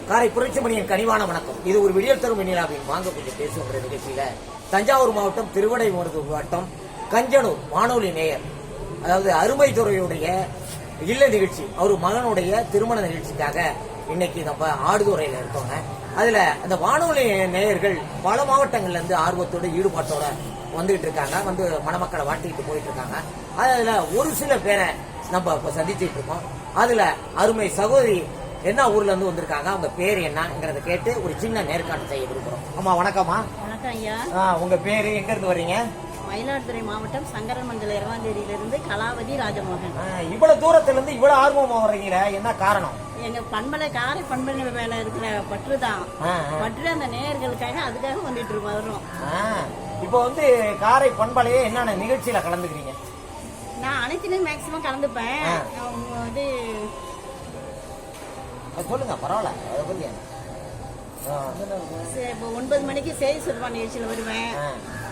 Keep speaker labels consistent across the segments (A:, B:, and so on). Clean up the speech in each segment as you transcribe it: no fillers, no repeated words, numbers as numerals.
A: காரை புரட்சிமணியின் கனிவான வணக்கம். இது ஒரு விடியல் தரும் வெண்ணிலாவின் வாங்க கொஞ்சம் பேசுகிற நிகழ்ச்சியில தஞ்சாவூர் மாவட்டம் திருவிடைமருதூர் வட்டம் கஞ்சனூர் வானொலி நேயர், அதாவது அருமை துறையுடைய இல்ல நிகழ்ச்சி, அவர் மகனுடைய திருமண நிகழ்ச்சிக்காக இன்னைக்கு நம்ம ஆடுதுறையில இருக்கோங்க. அதுல அந்த வானொலி நேயர்கள் பல மாவட்டங்கள்ல இருந்து ஆர்வத்தோட ஈடுபாட்டோட வந்துகிட்டு இருக்காங்க, வந்து மணமக்களை வாழ்த்திக்கிட்டு போயிட்டு இருக்காங்க. அதுல ஒரு சில பேரை நம்ம இப்ப சந்திச்சுட்டு இருக்கோம். அதுல அருமை சகோதரி என்ன ஊர்ல இருந்து வந்திருக்காங்க, அவங்க பேரு என்னங்கறத கேட்டு ஒரு சின்ன நேர்காணல் செய்ய விரும்புறோம். அம்மா வணக்கம்மா.
B: வணக்கம் ஐயா.
A: உங்க பேரு, எங்க இருந்து வர்றீங்க?
B: மயிலாடுதுறை மாவட்டம் சங்கரமண்டல இரவாந்தேரியிலிருந்து கலாவதி ராஜமோகன்.
A: இவ்வளவு தூரத்துல இருந்து இவ்வளவு ஆர்வமா வர்றீங்களா, என்ன காரணம்?
B: எங்க பண்பலை காரை பண்பலை மேல இருக்கிற பற்றுதான், பற்று அந்த நேயர்களுக்காக அதுக்காக வந்துட்டு வர்றோம்.
A: இப்போ வந்து காரை பண்பலையே என்னென்ன நிகழ்ச்சியில கலந்துக்கிறீங்க?
B: நான் அனைத்துலயும் மேக்சிமம் கலந்துப்பேன். அவங்க வந்து
A: சொல்லுங்க, பரவாயில்ல.
B: 9 மணிக்கு செய்தி சொல்வா நிகழ்ச்சியில வருவேன்,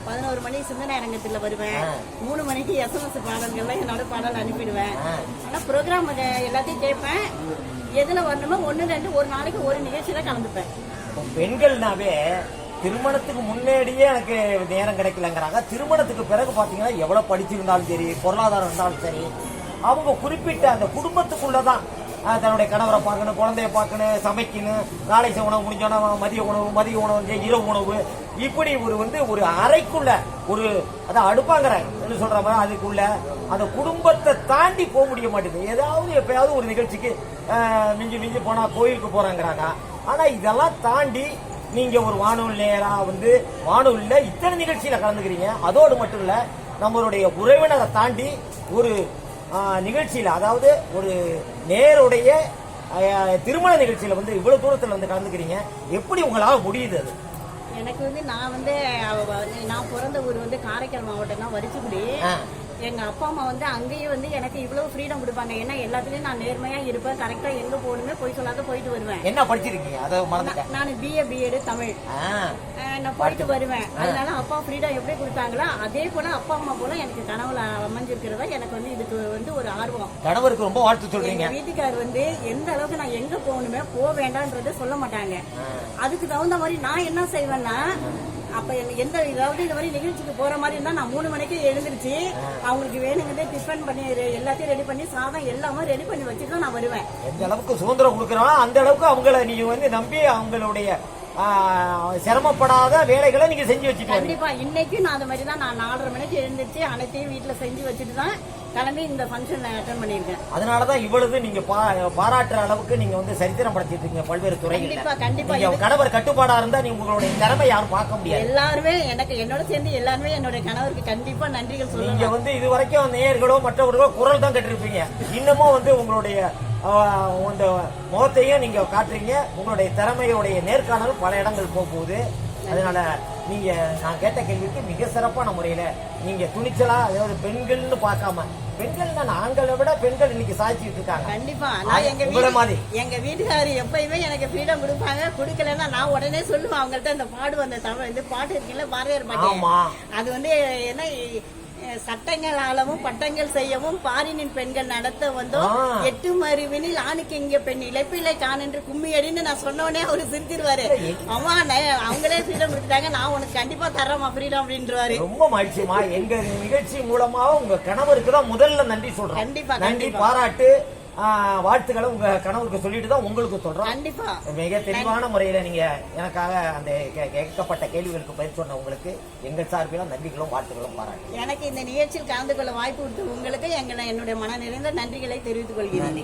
B: 11 மணிக்கு சிந்தனை அரங்கத்துல வருவேன், 3 மணிக்கு SMS பாடல்கள்ல என்னோட பாடல் அனுப்பிடுவேன். ஆனா ப்ரோக்ராம் எல்லாத்தையும் கேட்பேன். எதுல வரணுமோ 1, 2 ஒரு நாளைக்கு ஒரு நிகழ்ச்சியில கலந்துப்பேன்.
A: பெண்கள்னாவே திருமணத்துக்கு முன்னாடியே எனக்கு நேரம் கிடைக்கலங்கிறாங்க. திருமணத்துக்கு பிறகு பாத்தீங்கன்னா எவ்வளவு படிச்சிருந்தாலும் சரி, பொருளாதாரம் இருந்தாலும் சரி, அவங்க குறிப்பிட்ட அந்த குடும்பத்துக்குள்ளதான் தன்னுடைய கணவரை பார்க்கணும், குழந்தைய பார்க்கணும், சமைக்கணும், காலை உணவு முடிஞ்சோன்னா மதிய உணவு, இரவு உணவு, இப்படி ஒரு அறைக்குள்ள ஒரு அதான் அடுப்பாங்கிற சொல்ற மாதிரி அதுக்குள்ள அந்த குடும்பத்தை தாண்டி போக முடிய மாட்டேங்குது. ஏதாவது எப்பயாவது ஒரு நிகழ்ச்சிக்கு மிஞ்சி போனா கோயிலுக்கு போறாங்கிறாங்க. ஆனா இதெல்லாம் தாண்டி நீங்க ஒரு வானொலி நேரா வானொலியில இத்தனை நிகழ்ச்சியில கலந்துக்கிறீங்க. அதோடு மட்டும் இல்ல, நம்மளுடைய உறவினரை தாண்டி ஒரு நிகழ்ச்சியில, அதாவது ஒரு நேருடைய திருமண நிகழ்ச்சியில இவ்வளவு தூரத்துல கலந்துக்கிறீங்க. எப்படி உங்களால முடியுது? அது
B: எனக்கு நான் பிறந்த ஊர் காரைக்கால் மாவட்டம் தான், வரிச்சிக்குடி. எங்க அப்பா அம்மா அங்கேயும் எனக்கு இவ்வளவு ஃப்ரீடம் கொடுப்பாங்க. ஏன்னா எல்லாத்துலயும் நான் நேர்மையா இருப்பேன், கரெக்டா எங்க போகணுமே போய் சொல்லாத போயிட்டு வருவேன்.
A: என்ன படிச்சிருக்கீங்க?
B: நான் BA BEd தமிழ் நான் போயிட்டு வருவேன். அதனால அப்பா ஃப்ரீடம் எப்படி கொடுத்தாங்களோ அதே போல அப்பா அம்மா போல எனக்கு கனவுல அமைஞ்சிருக்கிறதா எனக்கு இதுக்கு ஒரு ஆர்வம்.
A: கணவருக்கு ரொம்ப வாழ்த்து சொல்றீங்க.
B: வீட்டுக்கார் எந்த அளவுக்கு நான் எங்க போகணுமே போக வேண்டாம்ன்றத சொல்ல மாட்டாங்க. அதுக்கு தகுந்த மாதிரி நான் என்ன செய்வேன்னா, அப்ப எந்த ஏதாவது இந்த மாதிரி நிகழ்ச்சிக்கு போற மாதிரி இருந்தா நான் 3 மணிக்கு எழுந்திருச்சு அவங்களுக்கு வேணுங்கிறதே டிஃபன் பண்ணி எல்லாத்தையும் ரெடி பண்ணி சாதம் எல்லாமே ரெடி பண்ணி வச்சுட்டு நான் வருவேன்.
A: எந்த அளவுக்கு சுதந்திரம் கொடுக்கறோம் அந்த அளவுக்கு அவங்கள நீங்க நம்பி அவங்களுடைய சிரமப்படாத வேலைகளை நீங்க செஞ்சு வச்சுட்டு.
B: கண்டிப்பா இன்னைக்கு நான் அந்த மாதிரி தான். நான் 4:30 மணிக்கு எழுந்திருச்சு அனைத்தையும் வீட்டுல செஞ்சு வச்சுட்டு தான் கிளம்பி இந்த ஃபங்க்ஷன் அட்டெண்ட் பண்ணிருக்கேன்.
A: அதனாலதான் இவ்வளவு நீங்க பாராட்டுற அளவுக்கு நீங்க சரித்திரம் படைச்சிட்டு இருக்கீங்க பல்வேறு துறைகள்.
B: கண்டிப்பா
A: கணவர் கட்டுப்பாடா இருந்தா நீங்க உங்களுடைய திறமை யாரும் பார்க்க முடியாது.
B: எல்லாருமே என்னோட சேர்ந்து எல்லாருமே என்னுடைய கணவருக்கு கண்டிப்பா நன்றிகள் சொல்லுங்க.
A: நீங்க இது வரைக்கும் நேயர்களோ மற்றவர்களோ குரல் தான் கட்டிருப்பீங்க. இன்னமும் உங்களுடைய முகத்தையும் நீங்க காட்டுறீங்க. உங்களுடைய திறமையுடைய நேர்காணல் பல இடங்கள் போகுது. அதனால நீங்க நான் கேட்ட கேள்விக்கு மிக சிறப்பான முறையில நீங்க துணிச்சலா, அதாவது பெண்கள்னு பார்க்காம, பெண்கள் தான் ஆண்களை விட பெண்கள் இன்னைக்கு சாதிச்சுட்டு இருக்காங்க.
B: கண்டிப்பா நான் எங்க வீட்டுக்காரர் எப்பயுமே எனக்கு ஃப்ரீடம் கொடுப்பாங்க. கொடுக்கலன்னா நான் உடனே சொல்லுவேன் அவங்கள்ட்ட, இந்த அந்த தமிழ் இந்த பாட்டு இருக்குல்ல பாரதியார் பாட்டு, அது என்ன சட்டங்களாலவும் பட்டங்கள் செய்யவும் பாரினின் பெண்கள் நடத்த வந்தோம், 8 மறுவினில் ஆணுக்கு இங்க பெண் இழப்பில்லை கான் என்று கும்மியடின்னு நான் சொன்னோடனே அவரு சிரிச்சிருவாரு. அம்மா அவங்களே ஃப்ரீடம் கொடுத்துட்டாங்க, நான் உனக்கு கண்டிப்பா தரமா ஃப்ரீடம் அப்படின்றாரு.
A: ரொம்ப மகிழ்ச்சிமா. எங்க நிகழ்ச்சி மூலமா உங்க கணவருக்கு தான் முதல்ல நன்றி சொல்றேன்.
B: கண்டிப்பா
A: நன்றி, பாராட்டு, வாழ்த்துக்களை உங்க கணவருக்கு சொல்லிட்டு தான் உங்களுக்கு சொல்றோம்.
B: கண்டிப்பா
A: மிக தெளிவான முறையில நீங்க எனக்காக அந்த கேட்கப்பட்ட கேள்விகளுக்கு பதில் சொன்ன உங்களுக்கு எங்கள் சார்பிலும் நன்றிகளும் வாழ்த்துக்களும் பாராட்டு.
B: எனக்கு இந்த நிகழ்ச்சியில் கலந்து கொள்ள வாய்ப்பு கொடுத்து உங்களுக்கு என்னுடைய மன நிறைந்த நன்றிகளை தெரிவித்துக் கொள்கிறேன்.